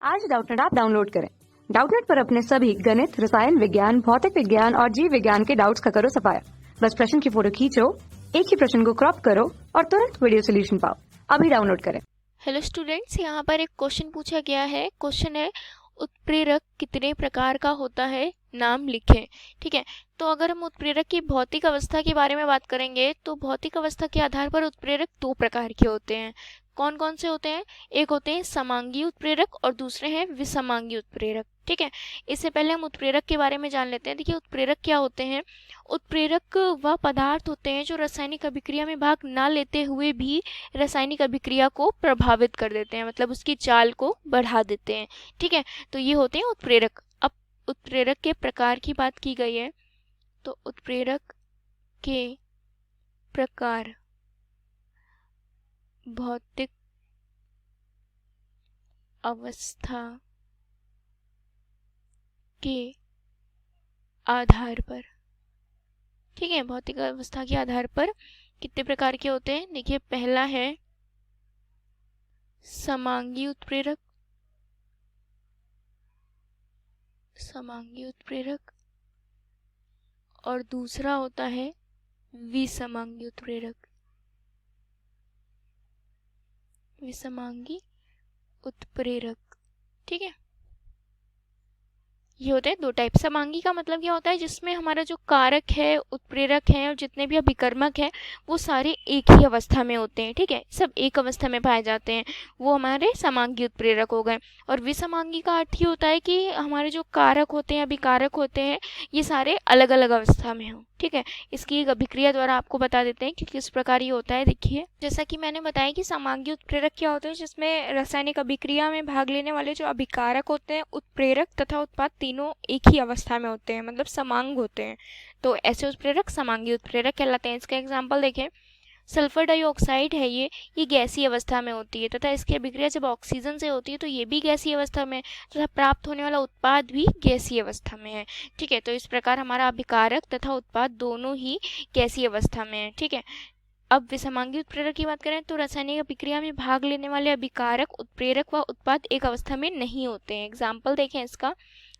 आज Doubtnut app download करें। Doubtnut पर अपने सभी गणित, रसायन विज्ञान, भौतिक विज्ञान और जीव विज्ञान के डाउट्स का करो सफाया। बस प्रश्न की फोटो खींचो, एक ही प्रश्न को क्रॉप करो और तुरंत वीडियो सोल्यूशन पाओ। अभी डाउनलोड करें। हेलो स्टूडेंट्स, यहाँ पर एक क्वेश्चन पूछा गया है। क्वेश्चन है उत्प्रेरक कितने प्रकार का होता है, नाम लिखें। ठीक है, तो अगर हम उत्प्रेरक की भौतिक अवस्था के बारे में बात करेंगे तो भौतिक अवस्था के आधार पर उत्प्रेरक दो प्रकार के होते हैं। कौन कौन से होते हैं? एक होते हैं समांगी उत्प्रेरक और दूसरे हैं विसमांगी उत्प्रेरक। ठीक है, इससे पहले हम उत्प्रेरक के बारे में जान लेते हैं। देखिए, उत्प्रेरक क्या होते हैं? उत्प्रेरक वह पदार्थ होते हैं जो रासायनिक अभिक्रिया में भाग ना लेते हुए भी रासायनिक अभिक्रिया को प्रभावित कर देते हैं, मतलब उसकी चाल को बढ़ा देते हैं। ठीक है, तो ये होते हैं उत्प्रेरक। अब उत्प्रेरक के प्रकार की बात की गई है, तो उत्प्रेरक के प्रकार भौतिक अवस्था के आधार पर, ठीक है, भौतिक अवस्था के आधार पर कितने प्रकार के होते हैं? देखिए, पहला है समांगी उत्प्रेरक, समांगी उत्प्रेरक, और दूसरा होता है विसमांगी उत्प्रेरक, विसमांगी उत्प्रेरक। ठीक है, ये होते हैं दो टाइप। समांगी का मतलब क्या होता है? जिसमें हमारा जो कारक है, उत्प्रेरक है और जितने भी अभिकर्मक है वो सारे एक ही अवस्था में होते हैं। ठीक है, सब एक अवस्था में पाए जाते हैं, वो हमारे समांगी उत्प्रेरक हो गए। और विसमांगी का अर्थ ये होता है कि हमारे जो कारक होते हैं, अभिकारक होते हैं, ये सारे अलग अलग अवस्था में हों। ठीक है, इसकी एक अभिक्रिया द्वारा आपको बता देते हैं कि किस प्रकार ये होता है। देखिए, जैसा कि मैंने बताया कि समांगी उत्प्रेरक क्या होते हैं, जिसमें रासायनिक अभिक्रिया में भाग लेने वाले जो अभिकारक होते हैं, उत्प्रेरक तथा उत्पाद तीनों एक ही अवस्था में होते हैं, मतलब समांग होते हैं। तो ऐसे उत्प्रेरक समांगी उत्प्रेरक कहलाते हैं। इसका एग्जाम्पल देखें, सल्फर डाइऑक्साइड है, ये गैसीय अवस्था में होती है तथा इसकी अभिक्रिया जब ऑक्सीजन से होती है तो ये भी गैसीय अवस्था में है तथा प्राप्त होने वाला उत्पाद भी गैसीय अवस्था में है। ठीक है, तो इस प्रकार हमारा अभिकारक तथा उत्पाद दोनों ही गैसीय अवस्था में है। ठीक है, अब विसमांगी उत्प्रेरक की बात करें तो रासायनिक अभिक्रिया में भाग लेने वाले अभिकारक, उत्प्रेरक व उत्पाद एक अवस्था में नहीं होते हैं। एग्जाम्पल देखें इसका,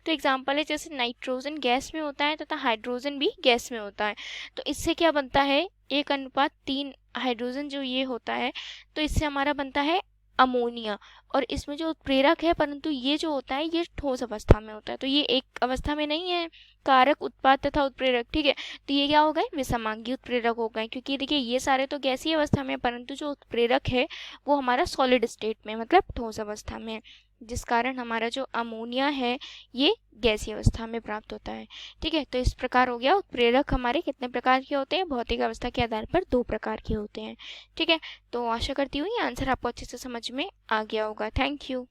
तो एग्जाम्पल है जैसे नाइट्रोजन गैस में होता है तथा हाइड्रोजन भी गैस में होता है। तो इससे क्या बनता है? 1:3 हाइड्रोजन जो ये होता है, तो इससे हमारा बनता है अमोनिया। और इसमें जो उत्प्रेरक है, परंतु ये जो होता है ये ठोस अवस्था में होता है, तो ये एक अवस्था में नहीं है, कारक, उत्पाद तथा उत्प्रेरक। ठीक है, तो ये क्या हो गए? विसमांगी उत्प्रेरक हो गए, क्योंकि देखिए ये सारे तो गैसीय अवस्था में, परंतु जो उत्प्रेरक है वो हमारा सॉलिड स्टेट में, मतलब ठोस अवस्था में है, जिस कारण हमारा जो अमोनिया है ये गैसीय अवस्था में प्राप्त होता है। ठीक है, तो इस प्रकार हो गया उत्प्रेरक हमारे कितने प्रकार के होते हैं? भौतिक अवस्था के आधार पर दो प्रकार के होते हैं। ठीक है, तो आशा करती हूँ ये आंसर आपको अच्छे से समझ में आ गया होगा। Thank you.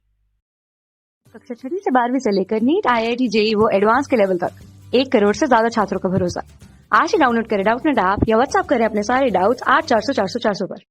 कक्षा 6 से 12वीं से लेकर नीट, IIT, JEE वो एडवांस के लेवल तक 1 करोड़ से ज्यादा छात्रों का भरोसा। आज ही डाउनलोड करें डाउटनेट ऐप या व्हाट्सएप करें अपने सारे डाउट्स 8400 400 400 पर।